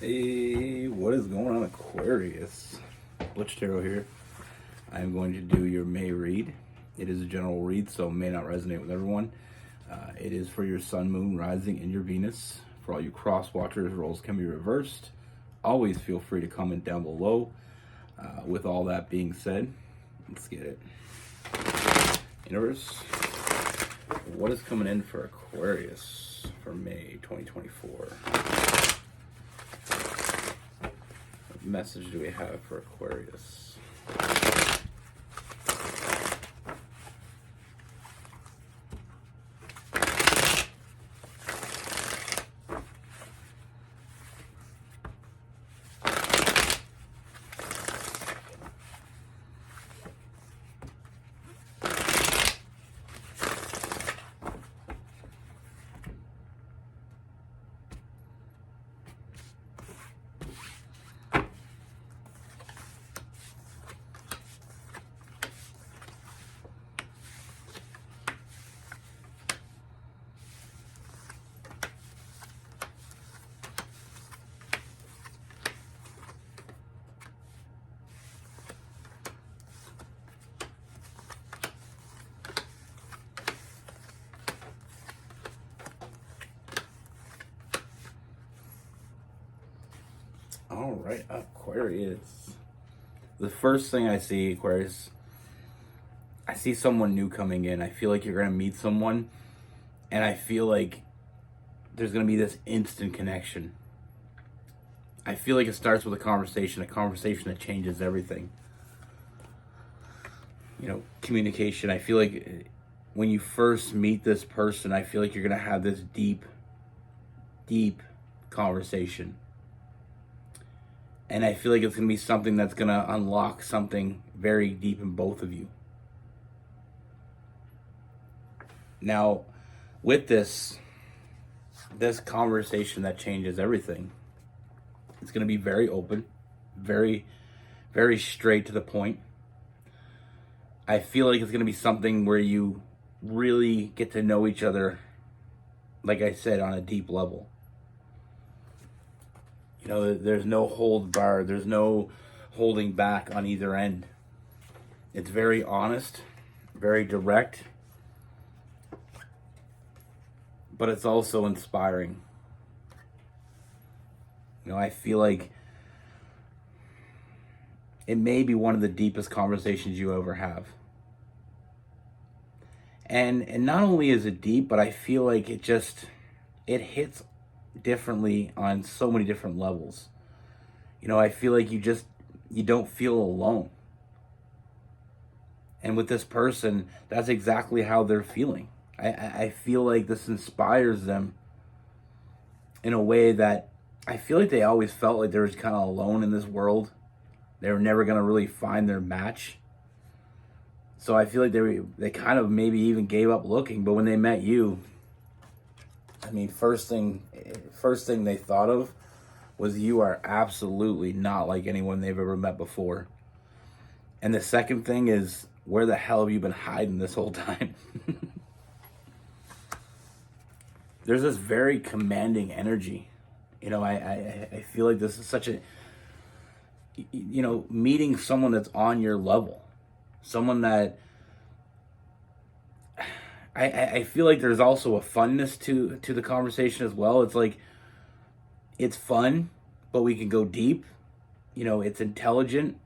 Hey, what is going on, Aquarius? Butch here. I'm going to do your May read. It is a general read, so it may not resonate with everyone. It is for your sun, moon, rising, and your Venus. For all you cross watchers, roles can be reversed. Always feel free to comment down below. With all that being said, let's get it. Universe, what is coming in for Aquarius for May 2024? What message do we have for Aquarius? All right, Aquarius. The first thing I see, Aquarius, I see someone new coming in. I feel like you're going to meet someone, and I feel like there's going to be this instant connection. I feel like it starts with a conversation that changes everything. You know, communication. I feel like when you first meet this person, I feel like you're going to have this deep conversation. And I feel like it's going to be something that's going to unlock something very deep in both of you. Now, with this conversation that changes everything, it's going to be very open, very, very straight to the point. I feel like it's going to be something where you really get to know each other, like I said, on a deep level. You know, there's no hold bar. There's no holding back on either end. It's very honest, very direct, but it's also inspiring. You know, I feel like it may be one of the deepest conversations you ever have. And not only is it deep, but I feel like it hits differently on so many different levels. You know, I feel like you don't feel alone. And with this person, that's exactly how they're feeling. I feel like this inspires them in a way that I feel like they always felt like they were kind of alone in this world. They were never going to really find their match. So I feel like they kind of maybe even gave up looking. But when they met you, I mean, first thing they thought of was you are absolutely not like anyone they've ever met before. And the second thing is, where the hell have you been hiding this whole time? There's this very commanding energy. You know, I feel like this is such a, you know, meeting someone that's on your level. Someone that I feel like there's also a funness to the conversation as well. It's like, it's fun, but we can go deep. You know, it's intelligent,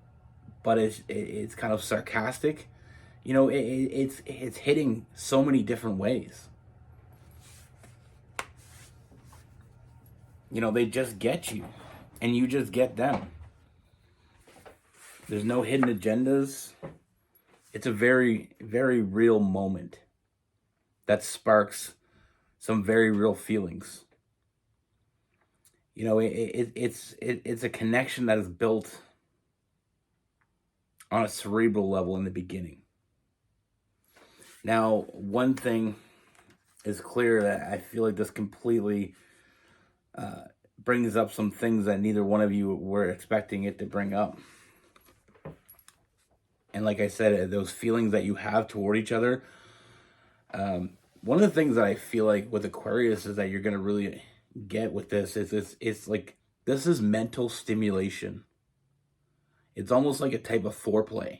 but it's kind of sarcastic. You know, it's hitting so many different ways. You know, they just get you, and you just get them. There's no hidden agendas. It's a very, very real moment that sparks some very real feelings. You know, it's a connection that is built on a cerebral level in the beginning. Now, one thing is clear, that I feel like this completely brings up some things that neither one of you were expecting it to bring up. And like I said, those feelings that you have toward each other. One of the things that I feel like with Aquarius is that you're going to really get with this is it's like This is mental stimulation. It's almost like a type of foreplay.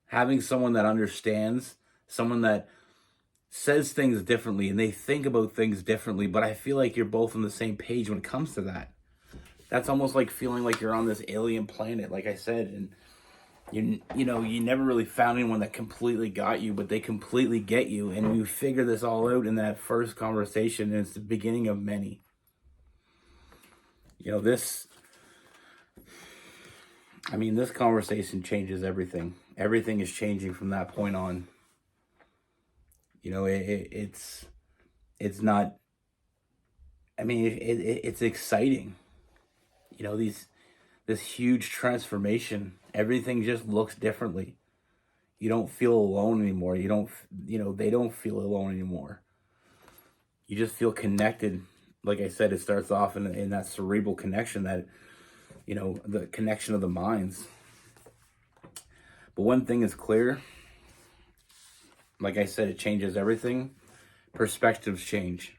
Having someone that understands, someone that says things differently and they think about things differently, but I feel like you're both on the same page when it comes to that. That's almost like feeling like you're on this alien planet, like I said, and you never really found anyone that completely got you, but they completely get you, and you figure this all out in that first conversation, and it's the beginning of many. This conversation changes everything. Everything is changing from that point on. It's not. It's exciting. This huge transformation. Everything just looks differently. You don't feel alone anymore. They don't feel alone anymore. You just feel connected. Like I said, it starts off in that cerebral connection, that, the connection of the minds. But one thing is clear. Like I said, it changes everything. Perspectives change.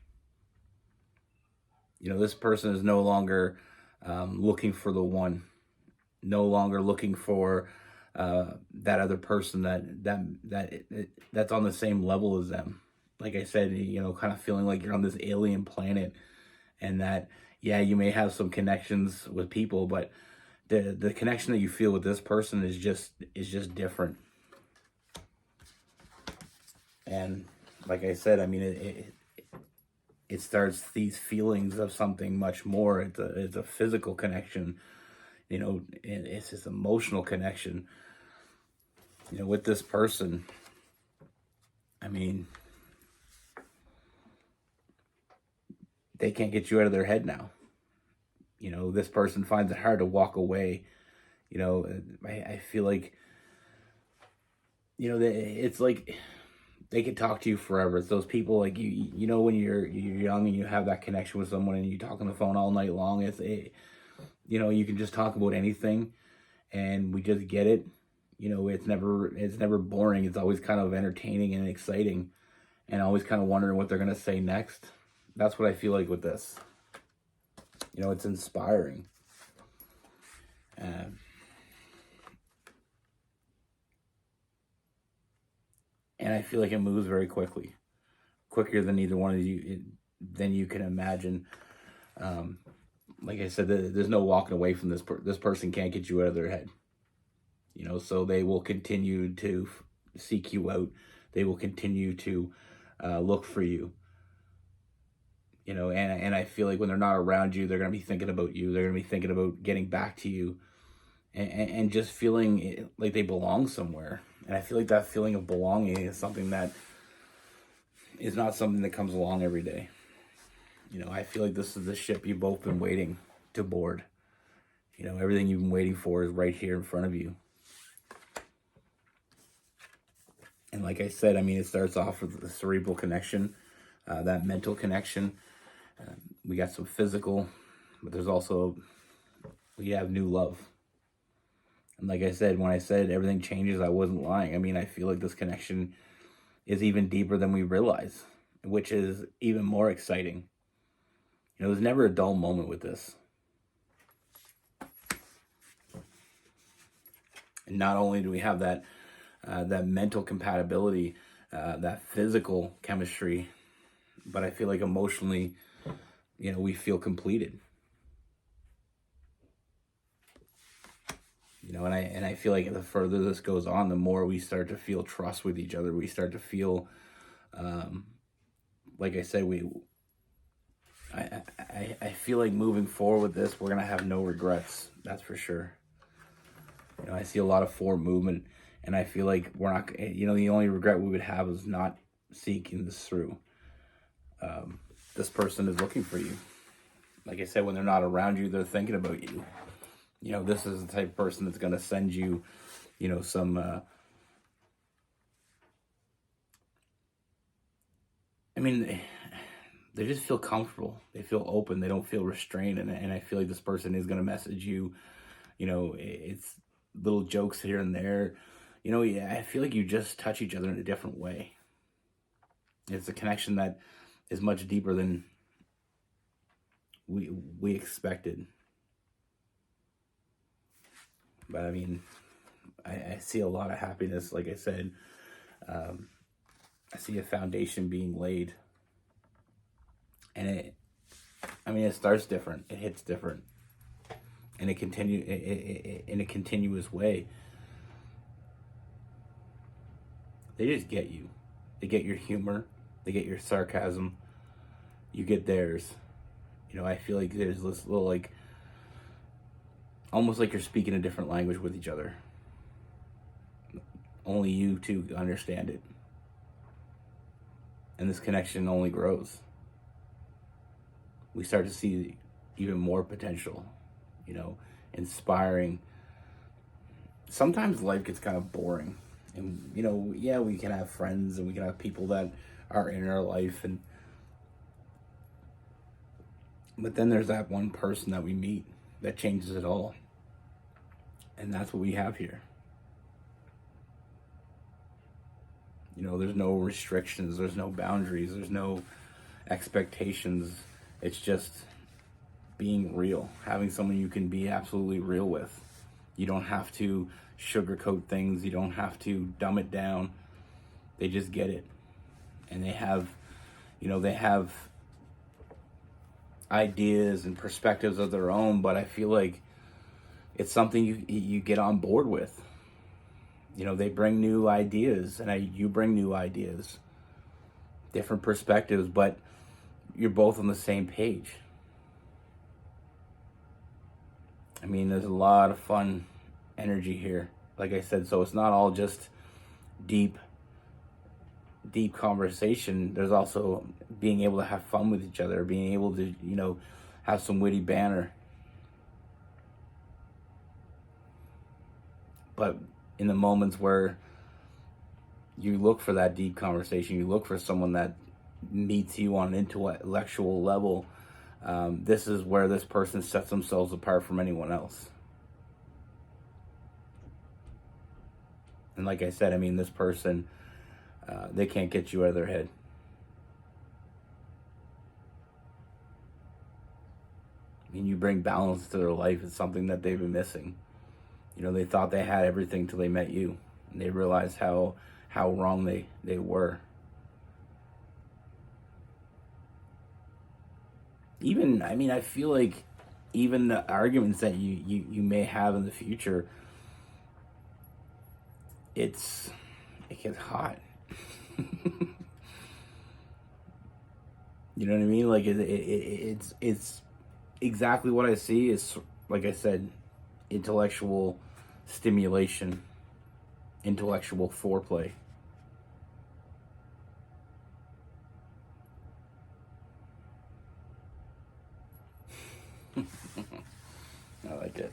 This person is no longer looking for the one, no longer looking for that other person that's on the same level as them. Like I said, kind of feeling like you're on this alien planet, and that, yeah, you may have some connections with people, but the connection that you feel with this person is just different. And like I said, it starts these feelings of something much more. It's a physical connection, it's this emotional connection, with this person. They can't get you out of their head now. This person finds it hard to walk away. I feel like, it's like they could talk to you forever. It's those people like when you're young and you have that connection with someone and you talk on the phone all night long. You can just talk about anything, and we just get it. It's never boring. It's always kind of entertaining and exciting, and always kind of wondering what they're gonna say next. That's what I feel like with this. It's inspiring. And I feel like it moves very quickly, quicker than either one of you, than you can imagine. Like I said, there's no walking away from this. This person can't get you out of their head. So they will continue to seek you out. They will continue to look for you. And I feel like when they're not around you, they're going to be thinking about you. They're going to be thinking about getting back to you, and just feeling like they belong somewhere. And I feel like that feeling of belonging is something that is not something that comes along every day. I feel like this is the ship you've both been waiting to board. Everything you've been waiting for is right here in front of you. And like I said, it starts off with the cerebral connection, that mental connection. We got some physical, but we have new love. And like I said, when I said everything changes, I wasn't lying. I feel like this connection is even deeper than we realize, which is even more exciting. There's never a dull moment with this. And not only do we have that mental compatibility, that physical chemistry, but I feel like emotionally, we feel completed. And I feel like the further this goes on, the more we start to feel trust with each other. We start to feel, like I said, I feel like moving forward with this, we're gonna have no regrets. That's for sure. I see a lot of forward movement, and I feel like we're not. The only regret we would have is not seeking this through. This person is looking for you. Like I said, when they're not around you, they're thinking about you. This is the type of person that's going to send you, some, they just feel comfortable. They feel open. They don't feel restrained. And I feel like this person is going to message you, it's little jokes here and there. I feel like you just touch each other in a different way. It's a connection that is much deeper than we expected. But I mean, I see a lot of happiness. Like I said, I see a foundation being laid, and it starts different. It hits different, and it continue in a continuous way. They just get you. They get your humor. They get your sarcasm. You get theirs. I feel like there's this little, like, almost like you're speaking a different language with each other. Only you two understand it. And this connection only grows. We start to see even more potential, inspiring. Sometimes life gets kind of boring. And, yeah, we can have friends and we can have people that are in our life. But then there's that one person that we meet that changes it all. And that's what we have here. There's no restrictions, there's no boundaries, there's no expectations. It's just being real, having someone you can be absolutely real with. You don't have to sugarcoat things, you don't have to dumb it down. They just get it. And they have ideas and perspectives of their own, but I feel like it's something you get on board with. They bring new ideas, and you bring new ideas, different perspectives, but you're both on the same page. I mean, there's a lot of fun energy here, like I said, so it's not all just deep conversation. There's also being able to have fun with each other, being able to, have some witty banter. But in the moments where you look for that deep conversation, you look for someone that meets you on an intellectual level, this is where this person sets themselves apart from anyone else. And like I said, I mean, this person, they can't get you out of their head. I mean, you bring balance to their life. It's something that they've been missing. They thought they had everything till they met you, and they realized how wrong they were. I feel like even the arguments that you may have in the future, it gets hot. You know what I mean? Like it's exactly what I see is, like I said, intellectual stimulation, intellectual foreplay. I like it.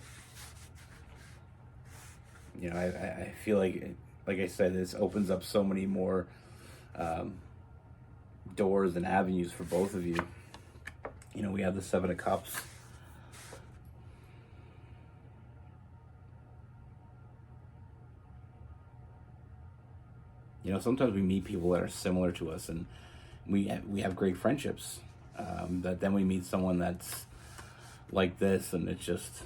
I feel like I said, this opens up so many more doors and avenues for both of you. We have the Seven of Cups. Sometimes we meet people that are similar to us, and we have great friendships. But then we meet someone that's like this, and it's just,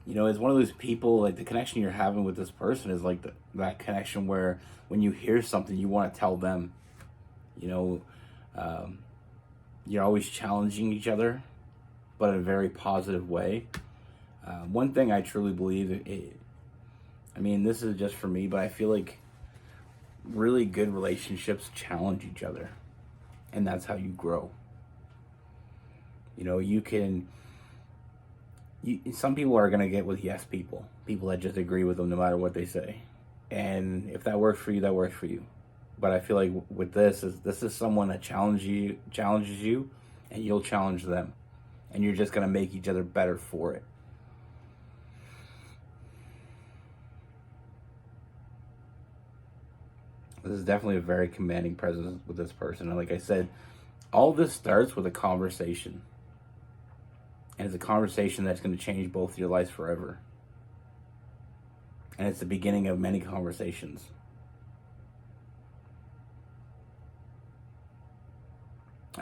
it's one of those people, like the connection you're having with this person is like that connection where when you hear something, you want to tell them. You're always challenging each other, but in a very positive way. One thing I truly believe, this is just for me, but I feel like really good relationships challenge each other, and that's how you grow. Some people are going to get with yes people that just agree with them no matter what they say. And if that works for you, that works for you. But I feel like with this is someone that challenges you, and you'll challenge them. And you're just going to make each other better for it. This is definitely a very commanding presence with this person. And like I said, all this starts with a conversation. And it's a conversation that's going to change both your lives forever. And it's the beginning of many conversations.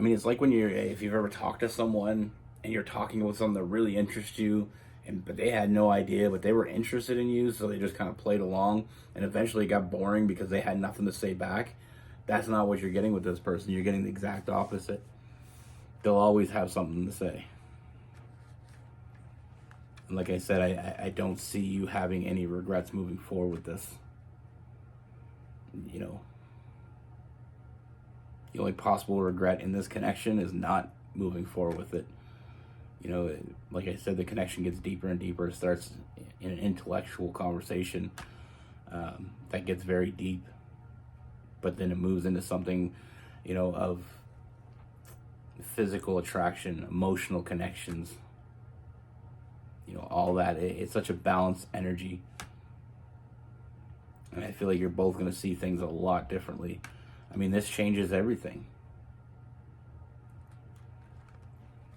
I mean, it's like when if you've ever talked to someone and you're talking about something that really interests you, but they had no idea, but they were interested in you, so they just kind of played along, and eventually it got boring because they had nothing to say back. That's not what you're getting with this person. You're getting the exact opposite. They'll always have something to say. And like I said, I don't see you having any regrets moving forward with this. You know, the only possible regret in this connection is not moving forward with it. You know, like I said, the connection gets deeper and deeper. It starts in an intellectual conversation that gets very deep, but then it moves into something, you know, of physical attraction, emotional connections, you know, all that. It's such a balanced energy. And I feel like you're both going to see things a lot differently. I mean, this changes everything.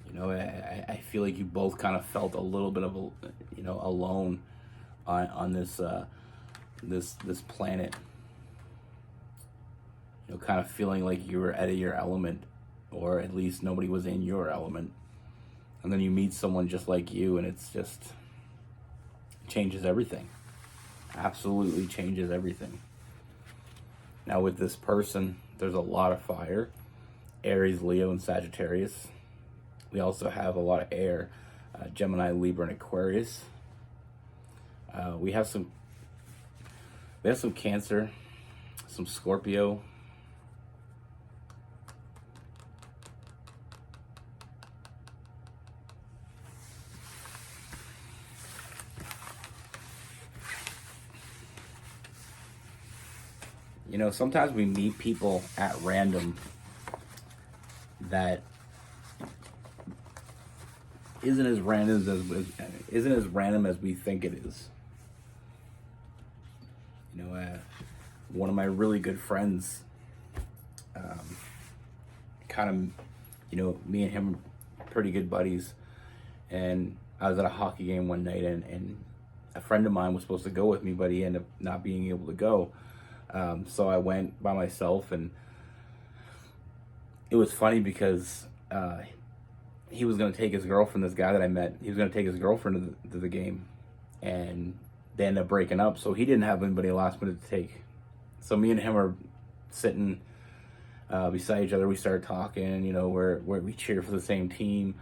You know, I feel like you both kind of felt a little bit of, you know, alone on this this planet. You know, kind of feeling like you were out of your element, or at least nobody was in your element. And then you meet someone just like you, and it's just changes everything. Absolutely changes everything. Now with this person, there's a lot of fire. Aries, Leo, and Sagittarius. We also have a lot of air. Gemini, Libra, and Aquarius. We have some Cancer, some Scorpio. You know, sometimes we meet people at random that isn't as random as we think it is. You know, one of my really good friends, kind of, you know, me and him are pretty good buddies, and I was at a hockey game one night, and a friend of mine was supposed to go with me, but he ended up not being able to go. So I went by myself, and it was funny because he was going to take his girlfriend, this guy that I met, he was going to take his girlfriend to the game, and they ended up breaking up, so he didn't have anybody last minute to take. So me and him are sitting beside each other. We started talking, you know, where we cheer for the same team.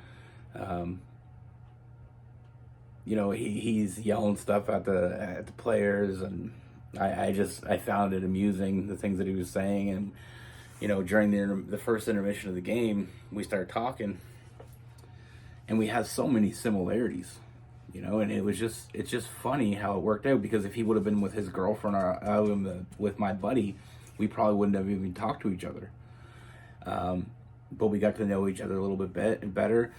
You know, he's yelling stuff at the players, and I found it amusing, the things that he was saying. And you know, during the first intermission of the game, we started talking, and we had so many similarities, you know. And it's just funny how it worked out, because if he would have been with his girlfriend or with my buddy, we probably wouldn't have even talked to each other. But we got to know each other a little bit better.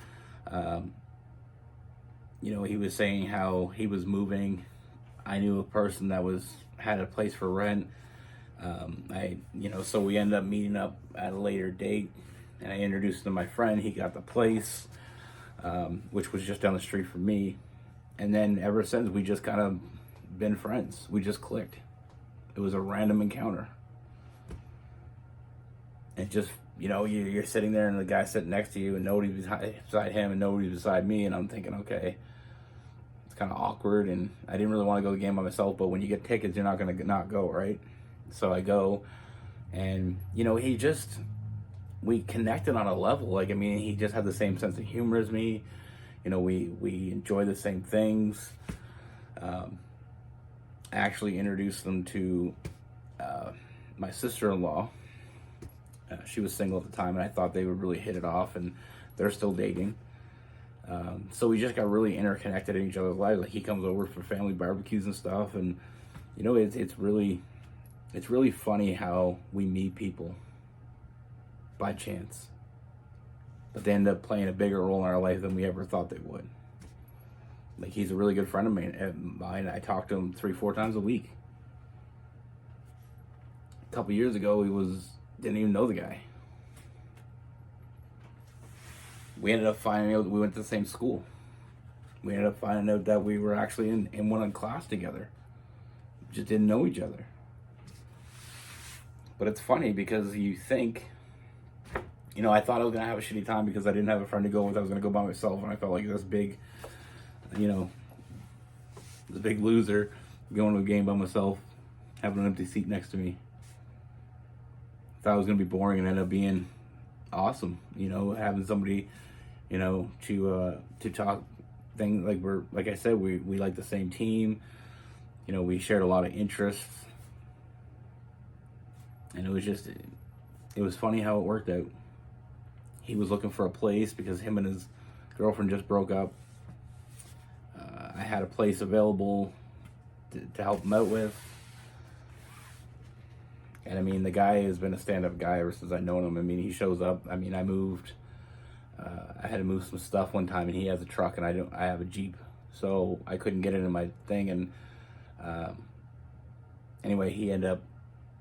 You know, he was saying how he was moving. I knew a person that had a place for rent. So we ended up meeting up at a later date, and I introduced him to my friend. He got the place, which was just down the street from me. And then ever since, we just kind of been friends. We just clicked. It was a random encounter. And just, you know, you're sitting there, and the guy sitting next to you, and nobody's beside him, and nobody's beside me, and I'm thinking, okay, it's kind of awkward, and I didn't really want to go to the game by myself, but when you get tickets, you're not going to not go, right? So I go, and, you know, we connected on a level. Like, I mean, he just had the same sense of humor as me. You know, we enjoy the same things. I actually introduced them to my sister-in-law. She was single at the time, and I thought they would really hit it off, and they're still dating. So we just got really interconnected in each other's lives. Like, he comes over for family barbecues and stuff, and you know, it's really funny how we meet people by chance, but they end up playing a bigger role in our life than we ever thought they would. Like, he's a really good friend of mine. I talk to him 3-4 times a week. A couple years ago, didn't even know the guy. We ended up finding out we went to the same school. We ended up finding out that we were actually in one class together. Just didn't know each other. But it's funny because you think, You know, I thought I was going to have a shitty time because I didn't have a friend to go with. I was going to go by myself, and I felt like this big, you know, the big loser going to a game by myself, having an empty seat next to me. Thought it was going to be boring, and ended up being awesome. You know, having somebody, you know, to talk things like I said, we like the same team. You know, we shared a lot of interests, and it was funny how it worked out. He was looking for a place because him and his girlfriend just broke up. I had a place available to help him out with. And I mean, the guy has been a stand-up guy ever since I've known him. I mean, he shows up. I mean, I moved. I had to move some stuff one time, and he has a truck, and I have a Jeep, so I couldn't get it in my thing. And anyway,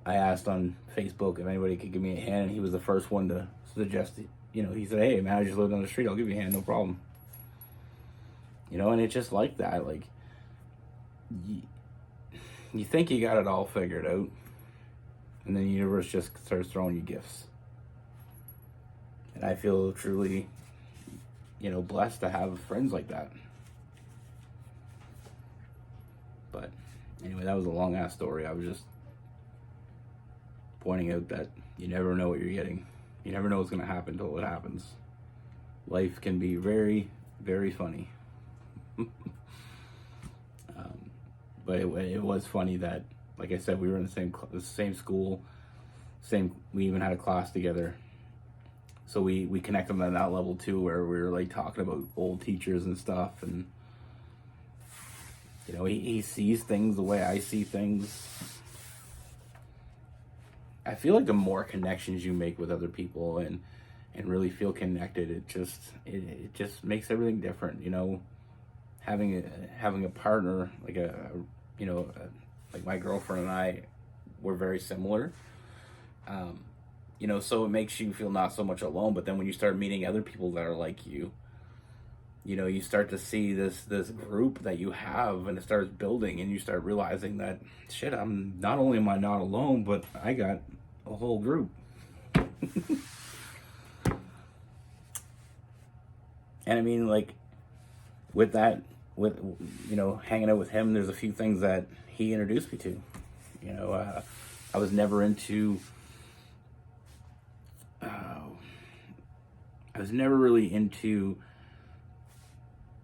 I asked on Facebook if anybody could give me a hand, and he was the first one to suggest it. You know, he said, "Hey, man, I just live down the street. I'll give you a hand, no problem." You know, and it's just like that. Like, you think you got it all figured out, and then the universe just starts throwing you gifts. And I feel truly, you know, blessed to have friends like that. But anyway, that was a long ass story. I was just pointing out that you never know what you're getting. You never know what's going to happen until it happens. Life can be very, very funny. But it was funny that, like I said, we were in the same school, we even had a class together. So we connected on that level too, where we were like talking about old teachers and stuff, and you know, he sees things the way I see things. I feel like the more connections you make with other people and really feel connected, it just makes everything different. You know, having a partner like like my girlfriend and I, we're very similar. You know, so it makes you feel not so much alone. But then when you start meeting other people that are like you, you know, you start to see this group that you have, and it starts building, and you start realizing that shit, I'm not only am I not alone, but I got a whole group. And I mean, like, with you know, hanging out with him, there's a few things that he introduced me to. You know, I was never into I was never really into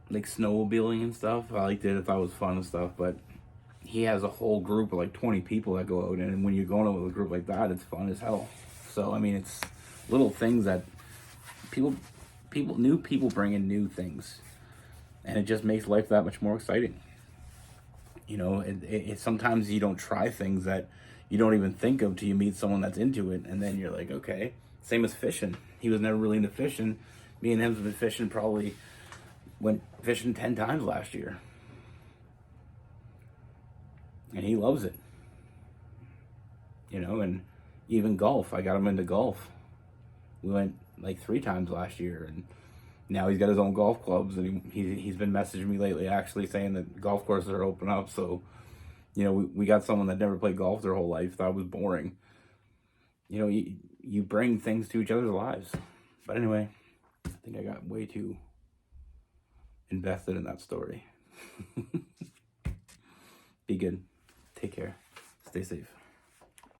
like snowmobiling and stuff. I liked it if I was fun and stuff, but he has a whole group of like 20 people that go out, and when you're going out with a group like that, it's fun as hell. So I mean, it's little things that new people bring in new things, and it just makes life that much more exciting. You know, it sometimes you don't try things that you don't even think of till you meet someone that's into it, and then you're like, okay. Same as fishing. He was never really into fishing. Me and him have been fishing, probably went fishing 10 times last year. And he loves it. You know, and even golf. I got him into golf. We went like 3 times last year, and now he's got his own golf clubs, and he's been messaging me lately actually saying that golf courses are open up. So, you know, we got someone that never played golf their whole life, thought it was boring. You know, you bring things to each other's lives. But anyway, I think I got way too invested in that story. Be good. Take care. Stay safe.